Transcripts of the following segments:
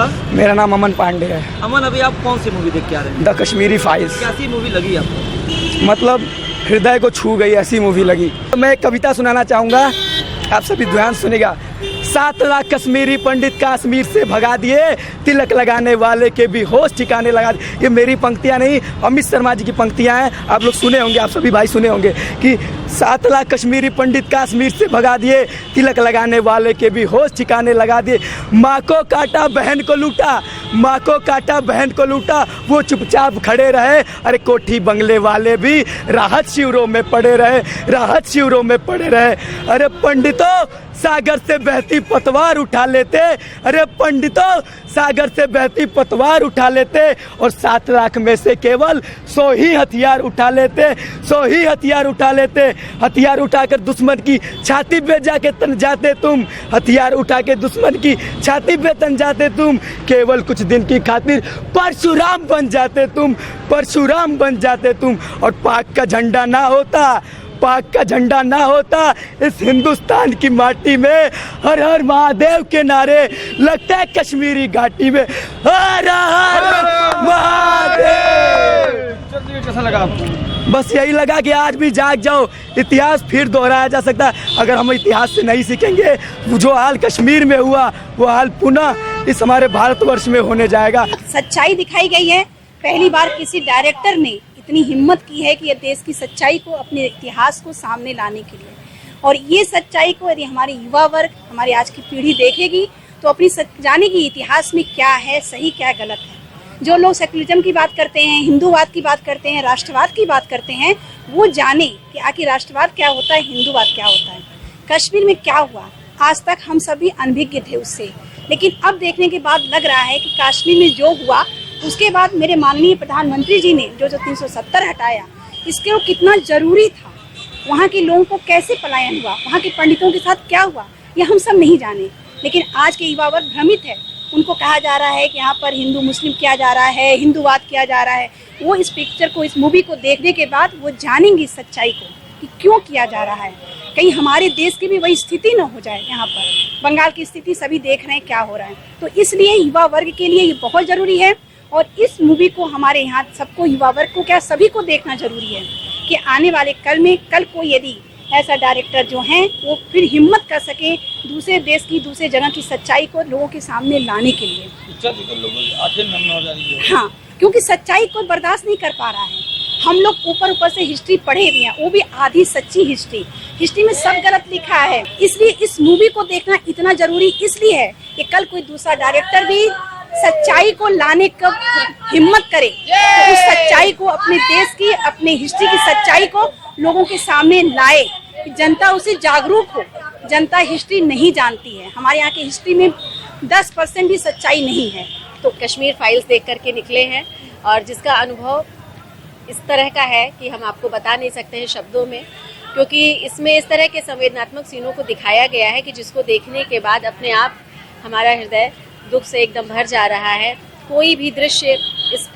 आपका? मेरा नाम अमन पांडे है। अमन, अभी आप कौन सी मूवी देख के आ रहे हैं? The Kashmiri files. कैसी मूवी लगी आपको? मतलब हृदय को छू गई ऐसी मूवी लगी। मैं एक कविता सुनाना चाहूँगा, आप सभी ध्यान सुनेगा। 7 लाख कश्मीरी पंडित कश्मीर से भगा दिए, तिलक लगाने वाले के भी होश ठिकाने लगा दिए। ये मेरी पंक्तियाँ नहीं, अमित शर्मा जी की पंक्तियाँ हैं। आप लोग सुने होंगे, आप सभी भाई सुने होंगे कि 7 लाख कश्मीरी पंडित कश्मीर से भगा दिए, तिलक लगाने वाले के भी होश ठिकाने लगा दिए। माँ को काटा बहन को लूटा, माँ को काटा बहन को लूटा, वो चुपचाप खड़े रहे। अरे कोठी बंगले वाले भी राहत शिविरों में पड़े रहे, राहत शिविरों में पड़े रहे। अरे पंडितों सागर से बहती पतवार उठा लेते, अरे पंडितों सागर से बहती पतवार उठा लेते, और 7 लाख में से केवल 100 ही हथियार उठा लेते, 100 ही हथियार उठा लेते। हथियार उठाकर दुश्मन की छाती पे जाके तन जाते तुम, हथियार उठा के दुश्मन की छाती पे तन जाते तुम। केवल कुछ दिन की खातिर परशुराम बन जाते तुम, परशुराम बन जाते तुम। और पाक का झंडा ना होता, पाक का झंडा ना होता इस हिंदुस्तान की माटी में, हर हर महादेव के नारे लगते हैं कश्मीरी घाटी में, हर हर महादेव। कैसा लगा आपको? बस यही लगा कि आज भी जाग जाओ, इतिहास फिर दोहराया जा सकता है। अगर हम इतिहास से नहीं सीखेंगे, जो हाल कश्मीर में हुआ वो हाल पुनः इस हमारे भारतवर्ष में होने जाएगा। सच्चाई दिखाई गई है। पहली बार किसी डायरेक्टर ने इतनी हिम्मत की है कि ये देश की सच्चाई को, अपने इतिहास को सामने लाने के लिए, और ये सच्चाई को यदि हमारे युवा वर्ग, हमारी आज की पीढ़ी देखेगी तो अपनी जानेगी इतिहास में क्या है सही, क्या गलत है। जो लोग सेकुलरिज्म की बात करते हैं, हिंदूवाद की बात करते हैं, राष्ट्रवाद की बात करते हैं, वो जाने कि आखिर राष्ट्रवाद क्या होता है, हिंदूवाद क्या होता है। कश्मीर में क्या हुआ, आज तक हम सभी अनभिज्ञ थे उससे, लेकिन अब देखने के बाद लग रहा है कि कश्मीर में जो हुआ, उसके बाद मेरे माननीय प्रधानमंत्री जी ने जो 370 हटाया, इसके वो कितना जरूरी था। वहाँ के लोगों को कैसे पलायन हुआ, वहाँ के पंडितों के साथ क्या हुआ, ये हम सब नहीं जाने। लेकिन आज के युवा वर्ग भ्रमित है। उनको कहा जा रहा है कि यहाँ पर हिंदू मुस्लिम किया जा रहा है, हिंदूवाद किया जा रहा है। वो इस पिक्चर को, इस मूवी को देखने के बाद वो जानेंगे सच्चाई को कि क्यों किया जा रहा है। कहीं हमारे देश की भी वही स्थिति न हो जाए। यहाँ पर बंगाल की स्थिति सभी देख रहे हैं क्या हो रहा है। तो इसलिए युवा वर्ग के लिए ये बहुत जरूरी है, और इस मूवी को हमारे यहाँ सबको, युवा वर्ग को क्या, सभी को देखना जरूरी है कि आने वाले कल को यदि ऐसा डायरेक्टर जो हैं वो फिर हिम्मत कर सके दूसरे देश की, दूसरे जगह की सच्चाई को लोगों के सामने लाने के लिए। हाँ, क्योंकि सच्चाई को बर्दाश्त नहीं कर पा रहा है। हम लोग ऊपर से हिस्ट्री पढ़े भी हैं, वो भी आधी सच्ची हिस्ट्री में सब गलत लिखा है। इसलिए इस मूवी को देखना इतना जरूरी इसलिए है कि कल कोई दूसरा डायरेक्टर भी सच्चाई को लाने का हिम्मत करे, तो उस सच्चाई को, अपने देश की, अपने हिस्ट्री की सच्चाई को लोगों के सामने लाए, जनता उसे जागरूक हो। जनता हिस्ट्री नहीं जानती है, हमारे यहाँ की हिस्ट्री में 10% भी सच्चाई नहीं है। तो कश्मीर फाइल्स देख करके निकले हैं, और जिसका अनुभव इस तरह का है कि हम आपको बता नहीं सकते हैं शब्दों में, क्योंकि इसमें इस तरह के संवेदनात्मक सीनों को दिखाया गया है कि जिसको देखने के बाद अपने आप हमारा हृदय दुख से एकदम भर जा रहा है। कोई भी दृश्य इस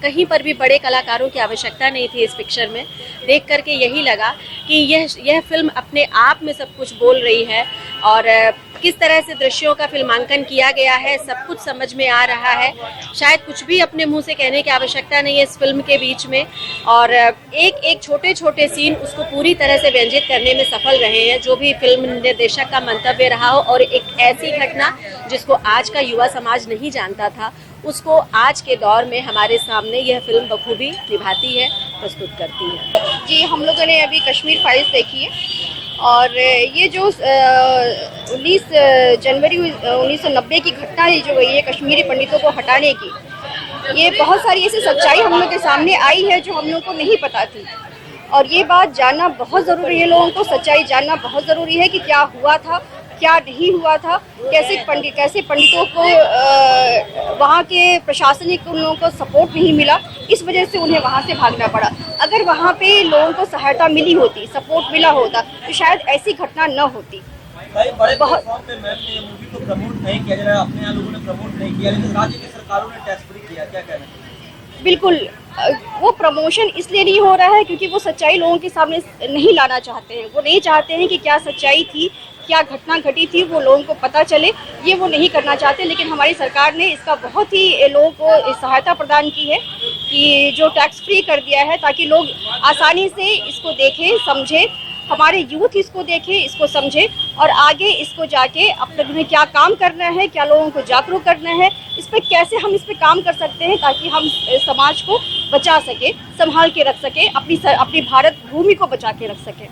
कहीं पर भी बड़े कलाकारों की आवश्यकता नहीं थी इस पिक्चर में। देख करके यही लगा कि यह फिल्म अपने आप में सब कुछ बोल रही है, और किस तरह से दृश्यों का फिल्मांकन किया गया है सब कुछ समझ में आ रहा है। शायद कुछ भी अपने मुंह से कहने की आवश्यकता नहीं है इस फिल्म के बीच में, और एक एक छोटे छोटे सीन उसको पूरी तरह से व्यंजित करने में सफल रहे हैं, जो भी फिल्म निर्देशक का मंतव्य रहा हो। और एक ऐसी घटना जिसको आज का युवा समाज नहीं जानता था, उसको आज के दौर में हमारे सामने यह फिल्म बखूबी निभाती है, प्रस्तुत करती है। जी, हम लोगों ने अभी कश्मीर फाइल्स देखी है, और ये जो 19 जनवरी 1990 की घटना है जो गई है कश्मीरी पंडितों को हटाने की, ये बहुत सारी ऐसी सच्चाई हम लोग के सामने आई है जो हम लोग को नहीं पता थी, और ये बात जानना बहुत ज़रूरी है। लोगों को सच्चाई जानना बहुत ज़रूरी है कि क्या हुआ था, क्या नहीं हुआ था, कैसे पंडितों को वहाँ के प्रशासनिक उन लोगों को सपोर्ट नहीं मिला, इस वजह से उन्हें वहाँ से भागना पड़ा। अगर वहाँ पे लोगों को सहायता मिली होती, सपोर्ट मिला होता, तो शायद ऐसी घटना न होती। बहुत मूवी को प्रमोट नहीं किया जा रहा है, अपने यहाँ लोगों ने प्रमोट नहीं किया, लेकिन राज्य की सरकारों ने टैक्स फ्री किया, क्या कहना है? बिल्कुल, वो प्रमोशन इसलिए नहीं हो रहा है क्योंकि वो सच्चाई लोगों के सामने नहीं लाना चाहते हैं। वो नहीं चाहते हैं कि क्या सच्चाई थी, क्या घटना घटी थी वो लोगों को पता चले, ये वो नहीं करना चाहते। लेकिन हमारी सरकार ने इसका बहुत ही लोगों को सहायता प्रदान की है कि जो टैक्स फ्री कर दिया है, ताकि लोग आसानी से इसको देखें, समझें, हमारे यूथ इसको देखे, इसको समझे और आगे इसको जाके अपने क्या काम करना है, क्या लोगों को जागरूक करना है, इस पे कैसे हम इस पे काम कर सकते हैं ताकि हम समाज को बचा सके, संभाल के रख सके, अपनी भारत भूमि को बचा के रख सके।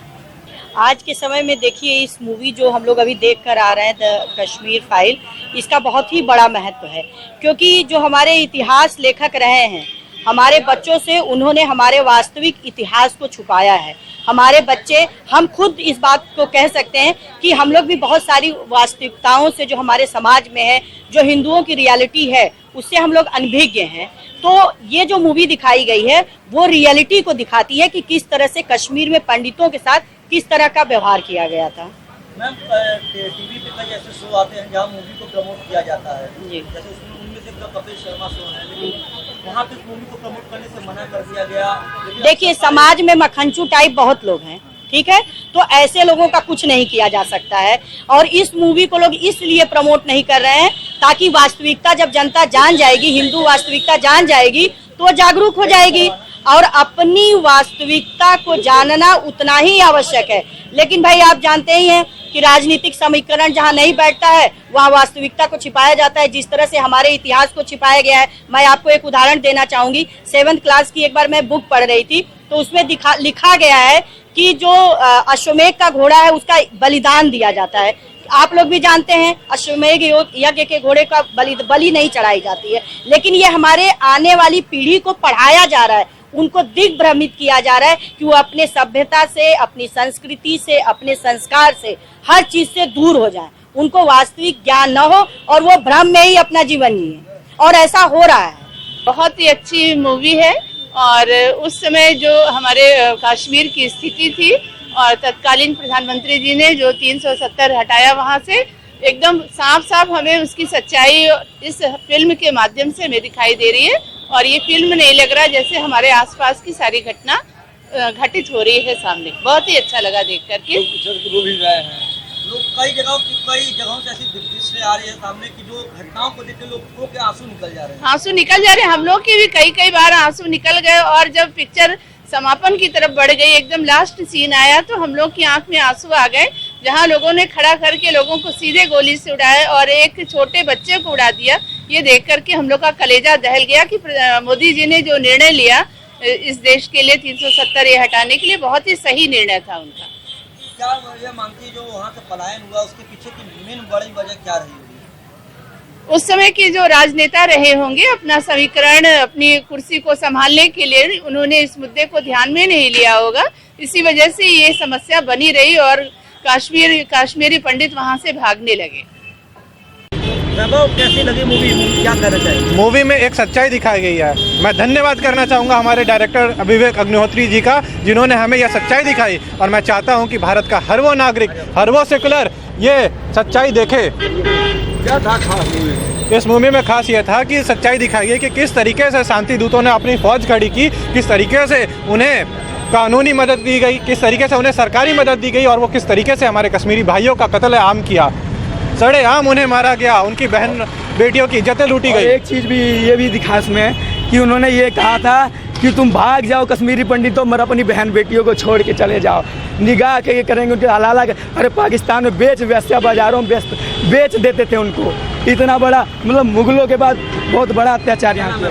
आज के समय में देखिए इस मूवी जो हम लोग अभी देख कर आ रहे हैं द कश्मीर फाइल, इसका बहुत ही बड़ा महत्व है, क्योंकि जो हमारे इतिहास लेखक रहे हैं, हमारे बच्चों से उन्होंने हमारे वास्तविक इतिहास को छुपाया है। हमारे बच्चे, हम खुद इस बात को कह सकते हैं कि हम लोग भी बहुत सारी वास्तविकताओं से जो हमारे समाज में है, जो हिंदुओं की रियलिटी है, उससे हम लोग अनभिज्ञ हैं। तो ये जो मूवी दिखाई गई है वो रियलिटी को दिखाती है कि किस तरह से कश्मीर में पंडितों के साथ किस तरह का व्यवहार किया गया था। मैम, टीवी पे कई ऐसे शो आते हैं जहाँ मूवी को प्रमोट किया जाता है, जी। जैसे उनमें से कपिल शर्मा शो है, लेकिन वहाँ पे मूवी को प्रमोट करने से मना कर दिया गया। देखिए समाज में मक्खनचू टाइप बहुत लोग हैं, ठीक है, तो ऐसे लोगों का कुछ नहीं किया जा सकता है। और इस मूवी को लोग इसलिए प्रमोट नहीं कर रहे हैं ताकि वास्तविकता जब जनता जान जाएगी, हिंदू वास्तविकता जान जाएगी तो जागरूक हो जाएगी। और अपनी वास्तविकता को जानना उतना ही आवश्यक है। लेकिन भाई आप जानते ही हैं कि राजनीतिक समीकरण जहां नहीं बैठता है वहां वास्तविकता को छिपाया जाता है, जिस तरह से हमारे इतिहास को छिपाया गया है। मैं आपको एक उदाहरण देना चाहूंगी। 7th क्लास की एक बार मैं बुक पढ़ रही थी, तो उसमें लिखा गया है कि जो अश्वमेध का घोड़ा है उसका बलिदान दिया जाता है। आप लोग भी जानते हैं अश्वमेध यज्ञ के घोड़े का बलि नहीं चढ़ाई जाती है, लेकिन ये हमारे आने वाली पीढ़ी को पढ़ाया जा रहा है, उनको दिग्भ्रमित किया जा रहा है कि वो अपने सभ्यता से, अपनी संस्कृति से, अपने संस्कार से, हर चीज से दूर हो जाए, उनको वास्तविक ज्ञान न हो और वो भ्रम में ही अपना जीवन जिए, और ऐसा हो रहा है। बहुत ही अच्छी मूवी है। और उस समय जो हमारे कश्मीर की स्थिति थी और तत्कालीन प्रधानमंत्री जी ने जो 370 हटाया, वहाँ से एकदम साफ साफ हमें उसकी सच्चाई इस फिल्म के माध्यम से हमें दिखाई दे रही है। और ये फिल्म नहीं लग रहा जैसे हमारे आसपास की सारी घटना घटित हो रही है सामने। बहुत ही अच्छा लगा देख करके। लोग कई जगहों से ऐसी दृश्य आ रही है सामने कि जो घटनाओं को देख के लोगों के आंसू निकल जा रहे हैं। आंसू निकल जा रहे हैं, हम लोग के भी कई बार आंसू निकल गए। और जब पिक्चर समापन की तरफ बढ़ गई, एकदम लास्ट सीन आया, तो हम लोग की आंख में आंसू आ गए, जहां लोगों ने खड़ा करके लोगों को सीधे गोली से उड़ाया और एक छोटे बच्चे को उड़ा दिया। ये देख करके हम लोग का कलेजा दहल गया कि मोदी जी ने जो निर्णय लिया इस देश के लिए 370 ये हटाने के लिए, बहुत ही सही निर्णय था उनका। क्या ये मानती जो वहाँ से पलायन हुआ उसके पीछे की मेन बड़ी वजह क्या रही होगी? उस समय के जो राजनेता रहे होंगे, अपना समीकरण, अपनी कुर्सी को संभालने के लिए उन्होंने इस मुद्दे को ध्यान में नहीं लिया होगा। इसी वजह से ये समस्या बनी रही और कश्मीरी पंडित वहाँ से भागने लगे। कैसी लगी मूवी, क्या कहना चाहिए? मूवी में एक सच्चाई दिखाई गई है। मैं धन्यवाद करना चाहूँगा हमारे डायरेक्टर अभिषेक अग्निहोत्री जी का, जिन्होंने हमें यह सच्चाई दिखाई। और मैं चाहता हूँ कि भारत का हर वो नागरिक, हर वो सेकुलर ये सच्चाई देखे। क्या था खास मूवी? इस मूवी में खास ये था कि सच्चाई दिखाई गई कि किस तरीके से शांति दूतों ने अपनी फौज खड़ी की, किस तरीके से उन्हें कानूनी मदद दी गई, किस तरीके से उन्हें सरकारी मदद दी गई, और वो किस तरीके से हमारे कश्मीरी भाइयों का कत्ल-ए-आम किया, सड़े-आम उन्हें मारा गया, उनकी बहन बेटियों की इज्जतें लूटी गई। एक चीज़ भी ये भी दिखा इसमें कि उन्होंने ये कहा था कि तुम भाग जाओ कश्मीरी पंडितों, मगर अपनी बहन बेटियों को छोड़ के चले जाओ। निगाह के ये करेंगे उनके हलाला के। अरे पाकिस्तान में वेश्या बाजारों में बेच देते थे उनको। इतना बड़ा, मतलब मुगलों के बाद बहुत बड़ा अत्याचार यहाँ पे।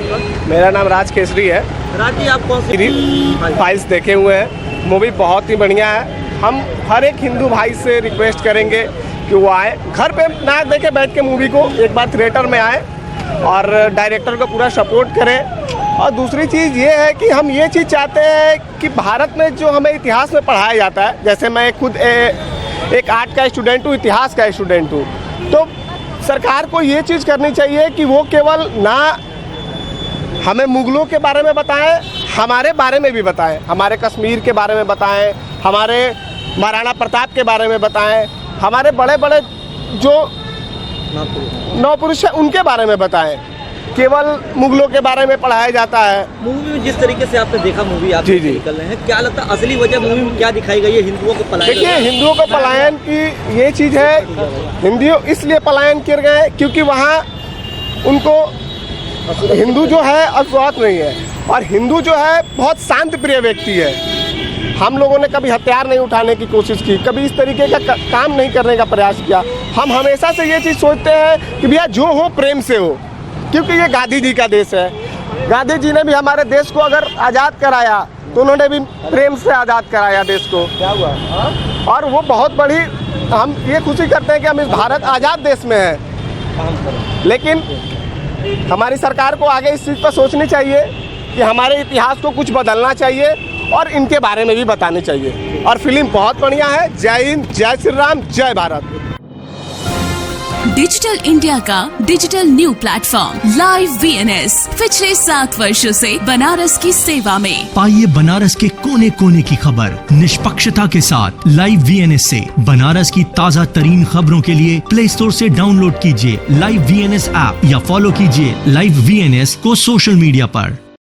मेरा नाम राज केसरी है। राज जी, आप कौन सी फाइल्स देखे हुए हैं, मूवी बहुत ही बढ़िया है। हम हर एक हिंदू भाई से रिक्वेस्ट करेंगे कि वो आए, घर पे ना देखे बैठ के मूवी को, एक बार थिएटर में आए और डायरेक्टर को पूरा सपोर्ट करें। और दूसरी चीज़ ये है कि हम ये चीज़ चाहते हैं कि भारत में जो हमें इतिहास में पढ़ाया जाता है, जैसे मैं खुद एक आर्ट का स्टूडेंट हूँ, इतिहास का स्टूडेंट हूँ, तो सरकार को ये चीज़ करनी चाहिए कि वो केवल ना हमें मुगलों के बारे में बताएं, हमारे बारे में भी बताएं, हमारे कश्मीर के बारे में बताएं, हमारे महाराणा प्रताप के बारे में बताएं, हमारे बड़े बड़े जो नौ पुरुष हैं उनके बारे में बताएं, केवल मुगलों के बारे में पढ़ाया जाता है। मूवी में जिस तरीके से आपने देखा, मूवी आप जी, जी। निकल रहे हैं, क्या लगता है असली वजह मूवी में क्या दिखाई गई है? हिंदुओं को पलायन, देखिए, हिंदुओं को पलायन की ये चीज़ है, हिंदुओं इसलिए पलायन किए गए क्योंकि वहाँ उनको हिंदू जो है अस्वात नहीं है, और हिंदू जो है बहुत शांत प्रिय व्यक्ति है। हम लोगों ने कभी हथियार नहीं उठाने की कोशिश की, कभी इस तरीके का काम नहीं करने का प्रयास किया। हम हमेशा से ये चीज़ सोचते हैं कि भैया जो हो प्रेम से हो, क्योंकि ये गांधी जी का देश है। गांधी जी ने भी हमारे देश को अगर आज़ाद कराया तो उन्होंने भी प्रेम से आज़ाद कराया देश को। क्या हुआ? और वो बहुत बड़ी, हम ये खुशी करते हैं कि हम इस भारत आज़ाद देश में हैं। लेकिन हमारी सरकार को आगे इस चीज़ पर सोचनी चाहिए कि हमारे इतिहास को कुछ बदलना चाहिए और इनके बारे में भी बतानी चाहिए। और फिल्म बहुत बढ़िया है। जय हिंद, जय श्री राम, जय भारत। डिजिटल इंडिया का digital new platform live VNS पिछले 7 वर्षों से बनारस की सेवा में। पाइए बनारस के कोने कोने की खबर निष्पक्षता के साथ। लाइव VNS से बनारस की ताज़ा तरीन खबरों के लिए प्ले स्टोर से डाउनलोड कीजिए लाइव VNS ऐप या फॉलो कीजिए लाइव VNS को सोशल मीडिया पर।